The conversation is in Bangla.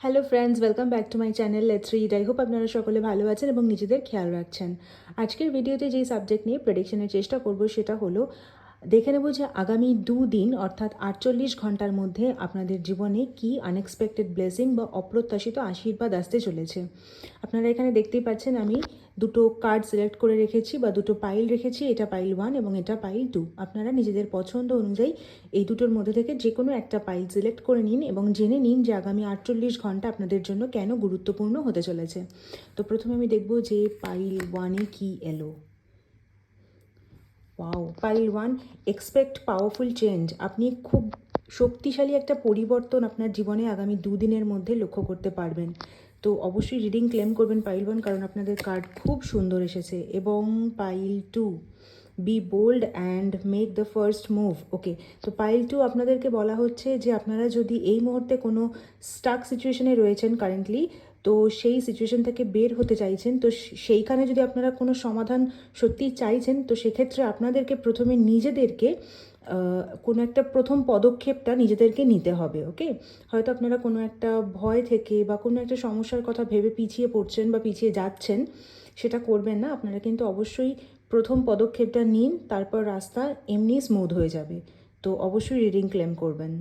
Hello friends, welcome back to my channel let's read. I hope আপনারা সকলে ভালো আছেন এবং নিজেদের খেয়াল রাখছেন। আজকের ভিডিওতে যেই সাবজেক্ট নিয়ে প্রেডিকশনের চেষ্টা করব সেটা হলো দেখে নেব যে আগামী 2 দিন অর্থাৎ 48 ঘন্টার মধ্যে আপনাদের জীবনে কি আনএক্সপেক্টেড ব্লেসিং বা অপ্রত্যাশিত আশীর্বাদ আসতে চলেছে। আপনারা এখানে দেখতেই পাচ্ছেন আমি দুটো কার্ড সিলেক্ট করে রেখেছি বা দুটো পাইল রেখেছি। এটা পাইল 1 এবং এটা পাইল 2। আপনারা নিজেদের পছন্দ অনুযায়ী এই দুটোর মধ্যে থেকে যে কোনো একটা পাইল সিলেক্ট করে নিন এবং জেনে নিন যে আগামী 48 ঘন্টা আপনাদের জন্য কেন গুরুত্বপূর্ণ হতে চলেছে। তো প্রথমে আমি দেখব যে পাইল 1-এ কী এলো। Wow, pile 1, expect powerful change. আপনি খুব শক্তিশালী একটা পরিবর্তন আপনার জীবনে আগামী 2 দিনের মধ্যে লক্ষ্য করতে পারবেন। তো অবশ্যই রিডিং ক্লেম করবেন পাইল 1, কারণ আপনাদের কার্ড খুব সুন্দর এসেছে। এবং pile 2, be bold and make the first move. Okay, তো পাইল 2 আপনাদেরকে বলা হচ্ছে যে আপনারা যদি এই মুহূর্তে কোনো স্টাক সিচুয়েশনে রয়েছেন কারেন্টলি, তো সেই সিচুয়েশন থেকে বের হতে চাইছেন, তো সেইখানে যদি আপনারা কোনো সমাধান সত্যিই চাইছেন, তো সেক্ষেত্রে আপনাদেরকে প্রথমে নিজেদেরকে কোনো একটা প্রথম পদক্ষেপটা নিজেদেরকে নিতে হবে। ওকে, হয়তো আপনারা কোনো একটা ভয় থেকে বা কোনো একটা সমস্যার কথা ভেবে পিছিয়ে পড়ছেন বা পিছিয়ে যাচ্ছেন, সেটা করবেন না। আপনারা কিন্তু অবশ্যই প্রথম পদক্ষেপটা নিন, তারপর রাস্তা এমনি স্মুথ হয়ে যাবে। তো অবশ্যই রিডিং ক্লেম করবেন।